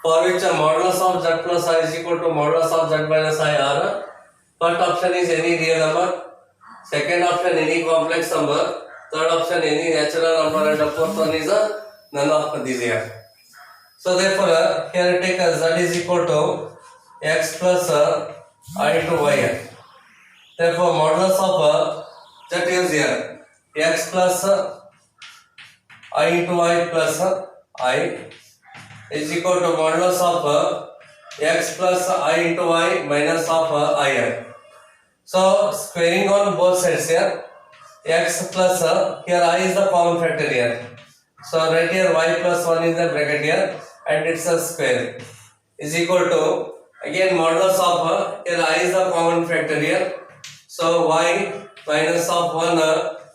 for which a modulus of z plus I is equal to modulus of z minus I are. First option is any real number, second option any complex number, third option any natural number, and the fourth one is none of these here. So therefore here take a z is equal to x plus I into y. Therefore modulus of z is here x plus I into y plus I is equal to modulus of x plus I into y minus of I. So squaring on both sides here, x plus here I is the common factor here. So right here y plus 1 is the bracket here and it's a square is equal to again modulus of here I is the common factor here. So y minus of 1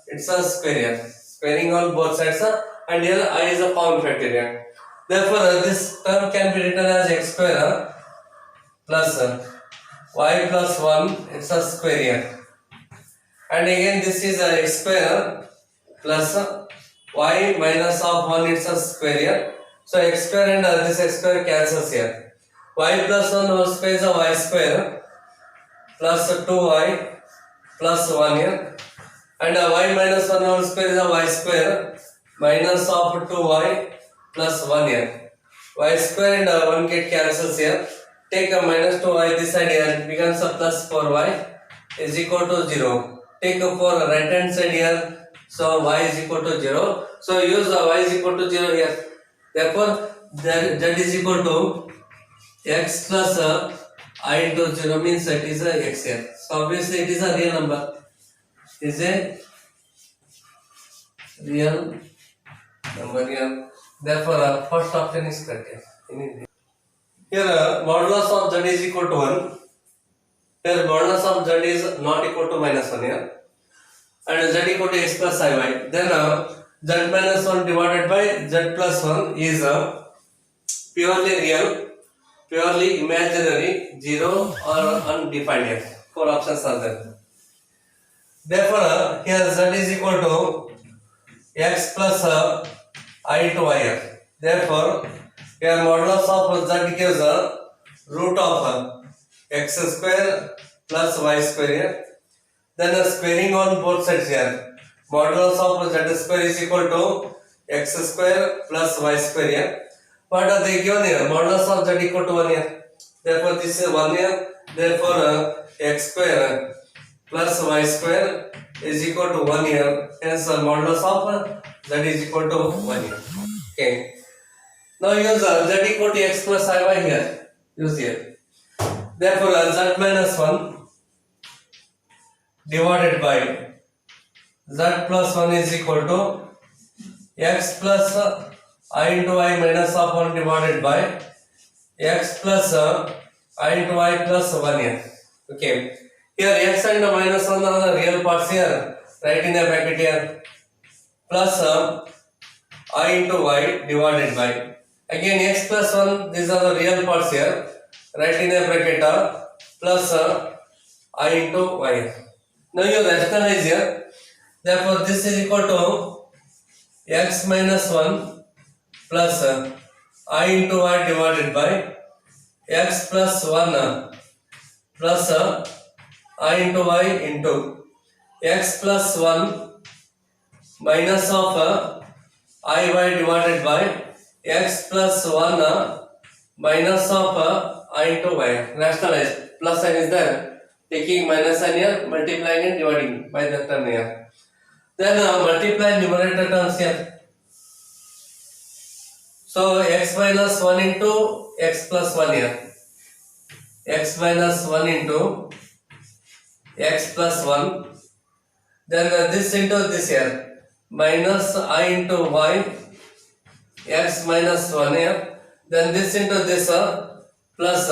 it's a square here. Squaring on both sides and here I is a common factor here. Therefore this term can be written as x square plus y plus 1 it's a square here. And again this is a x square plus y minus of 1 it's a square here. So x square and this x square cancels here. Y plus 1 whole square is a y square plus 2y plus 1 here. And y minus 1 whole square is a y square minus of 2y plus 1 here. Y square and 1 get cancels here. Take a minus 2y this side here, it becomes a plus 4y is equal to 0. Take a 4 right hand side here, so y is equal to 0. So use y is equal to 0 here. Therefore z is equal to x plus I into 0 means it is a x here. So obviously it is a real number. It is a real number here. Therefore first option is correct here. Here modulus of z is equal to 1. Here modulus of z is not equal to minus 1 here. And z equal to x plus iy. Then z minus 1 divided by z plus 1 is purely real, purely imaginary, 0 or undefined here. 4 options are there. Therefore here z is equal to x plus I into y. Therefore here modulus of z gives root of x square plus y square here. Then squaring on both sides here. Modulus of z square is equal to x square plus y square here. What they given here? Modulus of z equal to 1 here. Therefore this is 1 here. Therefore x square plus y square is equal to 1 here. Hence modulus of z is equal to 1 here. Okay. Now use z equal to x plus iy here. Use here. Therefore z minus 1 divided by z plus 1 is equal to x plus I into y minus of 1 divided by x plus I into y plus 1 here. Okay. Here x and minus 1 are the real parts here. Write in a bracket here. Plus I into y divided by. Again x plus 1, these are the real parts here. Write in a bracket plus I into y. Now you rationalize here. Therefore this is equal to x minus 1 plus I into y divided by x plus 1 plus I into y into x plus 1 minus of iy divided by x plus 1 minus of I into y. Rationalize. Plus sign is there. Taking minus sign here, multiplying and dividing by the term here. Then multiply numerator terms here. So x minus 1 into x plus 1 here. X minus 1 into x plus 1. Then this into this here. Minus I into y. X minus 1 here. Then this into this plus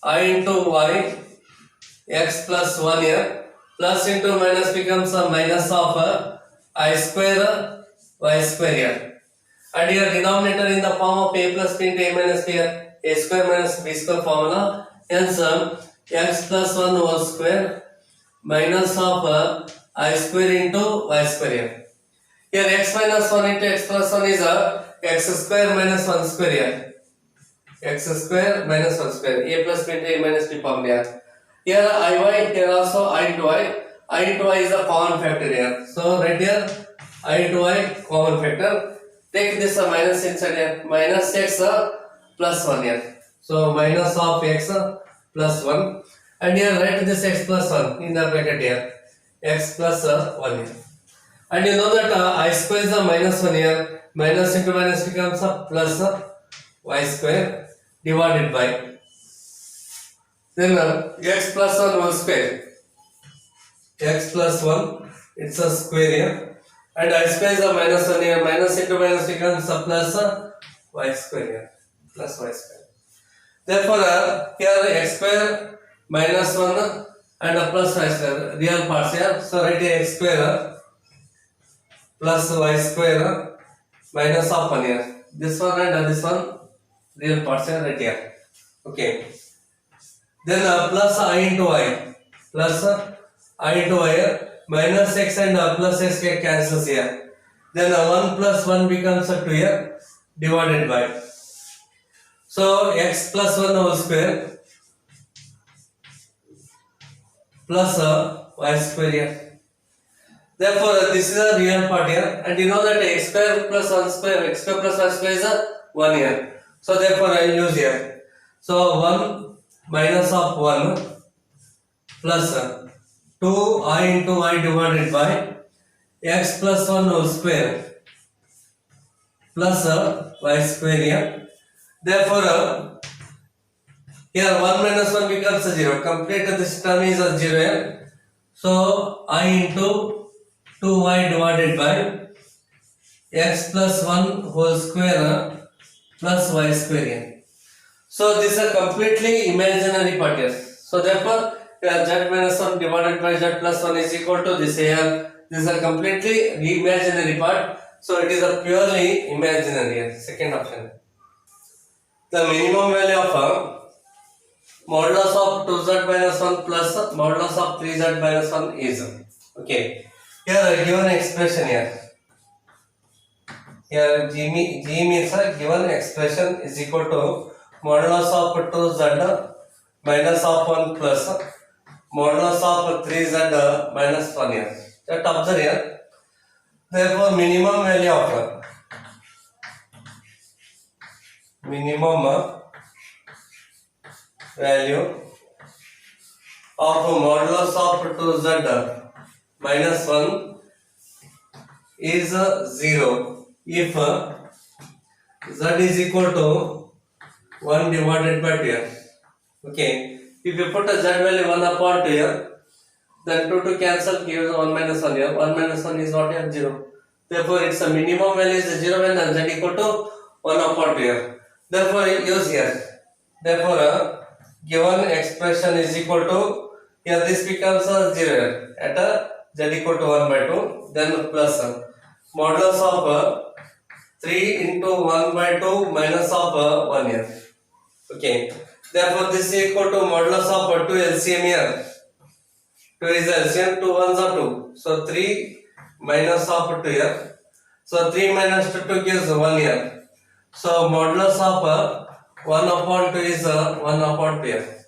I into y. X plus 1 here. Plus into minus becomes a minus of I square y square here. And here denominator in the form of a plus b into a minus b here. A square minus b square formula. Hence x plus 1 whole square minus of I square into y square here. Here x minus 1 into x plus 1 is x square minus 1 square here. x square minus 1 square, a plus b into a minus b form here. Here iy, here also I into y is a common factor here. So right here I into y common factor. Take this minus inside here, minus x plus 1 here. So minus of x plus 1, and here write this x plus 1 in the bracket here, x plus 1 here. And you know that I square is a minus 1 here, minus into minus becomes a plus y square divided by, then x plus 1 whole square, x plus 1, it's a square here, and I square is a minus 1 here, minus into minus becomes a plus y square here, plus y square. Therefore here x square minus 1 and a plus y square, real parts here. So write here x square plus y square minus of 1 here. This one and this one real parts here, right here. Okay. Then plus I into y, plus I into y here, minus x and plus x cancels here. Then 1 plus 1 becomes 2 here, divided by. So x plus 1 whole square plus y square here. Therefore this is a real part here, and you know that x square plus 1 square, x square plus y square is 1 here. So therefore I will use here. So 1 minus of 1 plus 2I into y divided by x plus 1 whole square plus y square here. Therefore here 1 minus 1 becomes 0. Complete this term is 0 here. So I into 2y divided by x plus 1 whole square plus y square here. So this is a completely imaginary part here. So therefore z minus 1 divided by z plus 1 is equal to this here. This is a completely imaginary part. So it is a purely imaginary here. Second option. The minimum value of modulus of 2z minus 1 plus modulus of 3z minus 1 is, okay. Here given expression here. Here G means a given expression is equal to modulus of 2z minus of 1 plus modulus of 3z minus 1 here. Just observe here. Therefore minimum value of modulus of 2z minus 1 is 0 if z is equal to 1 divided by 2 here. Okay, if you put a z value 1 upon 2 here, then 2 to cancel gives 1 minus 1 here. 1 minus 1 is not here, 0. Therefore its a minimum value is 0 when z equal to 1 upon 2 here. Therefore use here. Therefore given expression is equal to, here this becomes 0 here at z equal to 1 by 2, then plus modulus of 3 into 1 by 2 minus of 1 here. Okay. Therefore this is equal to modulus of 2 LCM here. 2 is LCM, 2 ones are 2. So 3 minus of 2 here. So 3 minus 2 gives 1 here. So modulus of 1 upon 2 is 1 upon 2 here.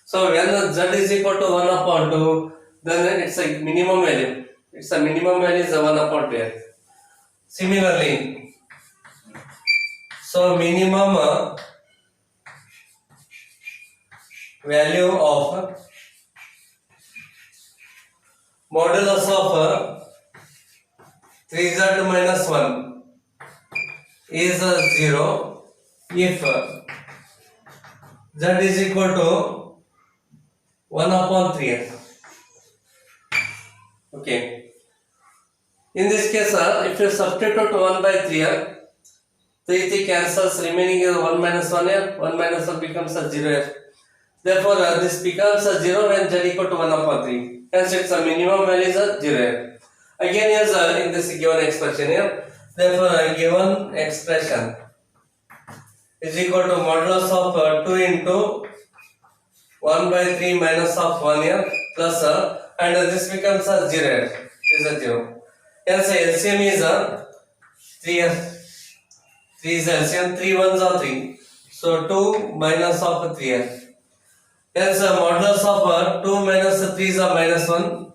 So when z is equal to 1 upon 2, then it's a minimum value. Its a minimum value is 1 upon 2 here. Similarly, so minimum value of modulus of 3z minus 1 is 0 if z is equal to 1 upon 3. Okay. In this case, if you substitute 1 by 3 here, 3 cancels, remaining is 1 minus 1 here, 1 minus 1 becomes 0 here. Therefore, this becomes 0 when z equal to 1 upon 3. Hence, its a minimum value is 0 here. Again, yes, in this given expression here, therefore, given expression is equal to modulus of 2 into 1 by 3 minus of 1 here plus and this becomes 0 here. This is 0. Hence, LCM is 3 here. 3 is LCM, 3 ones are 3. So 2 minus of 3. Hence modulus of 2 minus 3 is a minus 1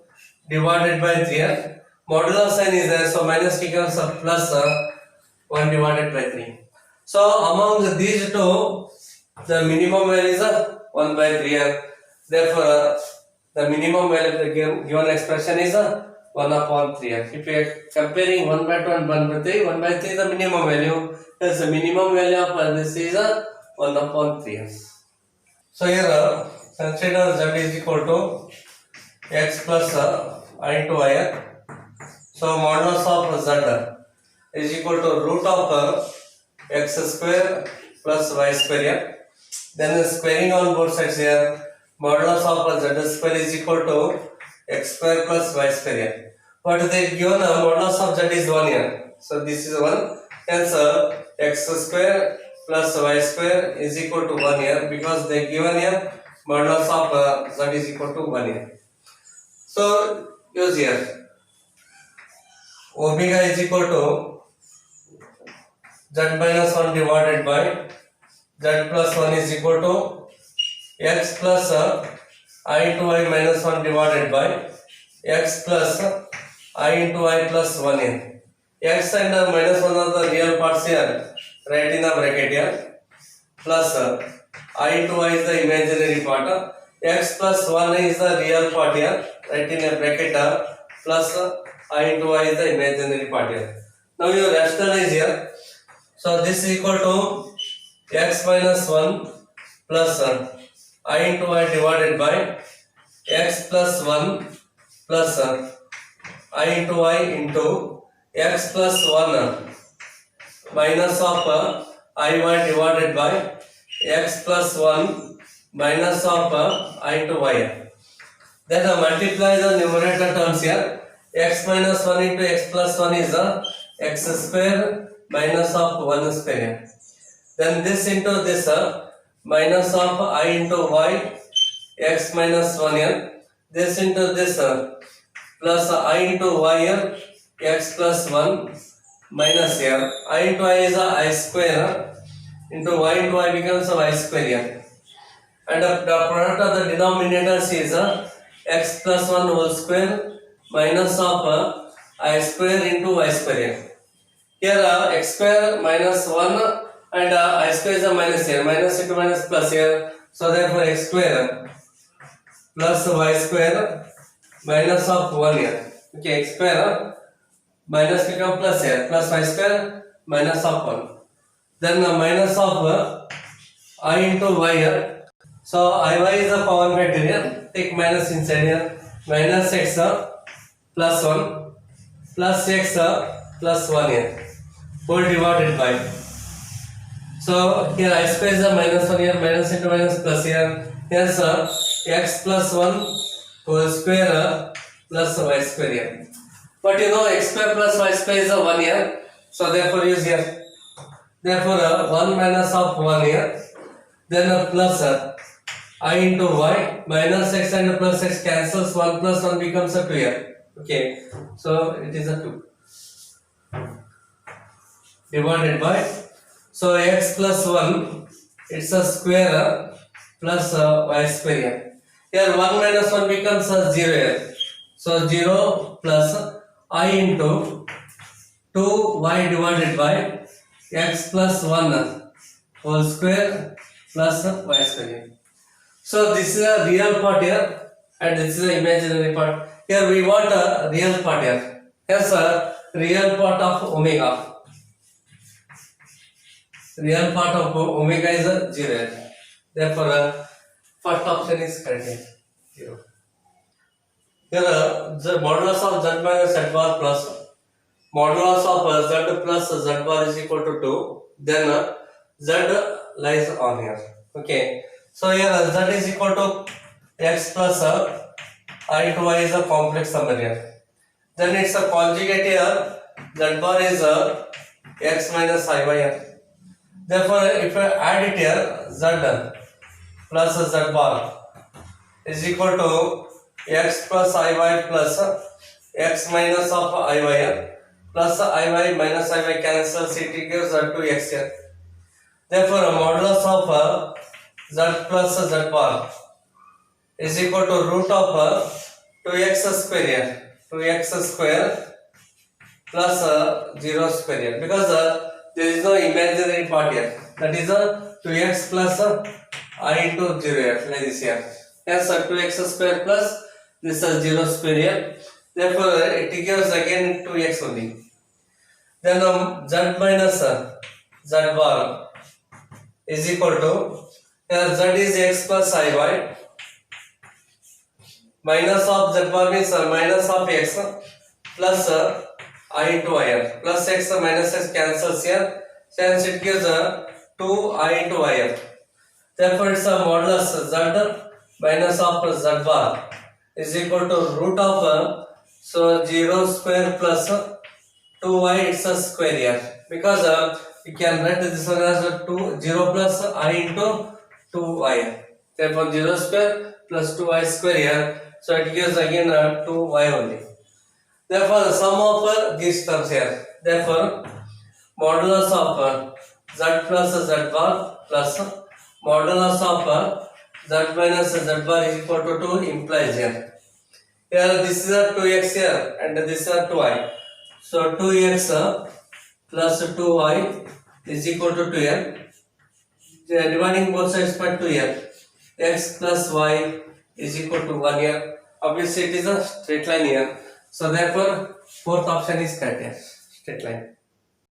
divided by 3. Modular sign is there, so minus becomes a plus 1 divided by 3. So among these two, the minimum value is 1 by 3. Therefore, the minimum value of the given expression is 1 upon 3. If you are comparing 1 by 2 and 1 by 3, 1 by 3 is the minimum value. Hence the minimum value of this is 1 upon 3. So here consider z is equal to x plus I into I. So modulus of z is equal to root of x square plus y square. Then the squaring on both sides here. Modulus of z square is equal to x square plus y square. But they given modulus of z is 1 here. So this is 1. Hence x square plus y square is equal to 1 here, because they given here modulus of z is equal to 1 here. So use here omega is equal to z minus 1 divided by z plus 1 is equal to x plus I into I minus 1 divided by x plus I into I plus 1 here. X and minus 1 are the real parts here, right in the bracket here, plus I into I is the imaginary part. X plus 1 is the real part here, right in a bracket, plus I into I is the imaginary part here. Now you rationalize here. So this is equal to x minus 1 plus I into I divided by x plus 1 plus I into I into x plus 1 minus of I1 divided by x plus 1 minus of I into y. Then multiply the numerator terms here. X minus 1 into x plus 1 is x square minus of 1 square. Then this into this minus of I into y x minus 1 here. This into this plus I into y here x plus 1 minus here. I into I is I square into y into I becomes y square here. And the product of the denominators is x plus 1 whole square minus of I square into y square. Here x square minus 1 and I square is a minus here. Minus into minus plus here. So therefore x square plus y square minus of 1 here. Okay, x square minus become plus here. Plus y square minus of 1. Then minus of I into y here. So iy is a common factor here. Take minus inside here. Minus x plus 1 plus x plus 1 here. Whole divided by. So here I square is a minus 1 here. Minus into minus plus here. Hence x plus 1 whole square plus y square here. But you know x square plus y square is a 1 here. So therefore use here. Therefore 1 minus of 1 here. Then plus I into y minus x and plus x cancels. 1 plus 1 becomes a 2 here. Okay. So it is a 2. Divided by. So x plus 1 it's a square plus y square here. Here 1 minus 1 becomes a 0 here. So 0 plus I into 2y divided by x plus 1 whole square plus y square. So this is a real part here and this is an imaginary part. Here we want a real part here. Here's a real part of omega. Real part of omega is a 0. Therefore first option is correct here. 0. Here the modulus of z minus z bar plus modulus of z plus z bar is equal to 2. Then z lies on here. Okay. So here z is equal to x plus I into y is a complex number here. Then it's a conjugate here. Z bar is x minus iy here. Therefore, if I add it here, z plus z bar is equal to x plus iy plus x minus of iy plus iy minus iy cancels, it gives 2x here. Therefore, a modulus of z plus z bar is equal to root of 2x square, 2x square plus 0 square, because there is no imaginary part here. That is 2x plus I into 0 here, like this here. Yes, 2x square plus this 0 square here. Therefore, it gives again 2x only. Then z minus z bar is equal to, here z is x plus iy, minus of z bar means minus of x plus I into ir, plus x minus x cancels here, since it gives 2I into ir. Therefore, it's a modulus z minus of z bar is equal to root of so 0 square plus 2y, it's a square here, because you can write this one as 0 plus I into 2y. Therefore, 0 square plus 2y square here, so it gives again 2y only. Therefore, the sum of these terms here. Therefore, modulus of z plus z bar plus modulus of z minus z bar is equal to 2 implies here. Here this is a 2x here and this is a 2y. So 2x plus 2y is equal to 2 here. Dividing both sides by 2 here. X plus y is equal to 1 here. Obviously it is a straight line here. So therefore fourth option is correct here. Straight line.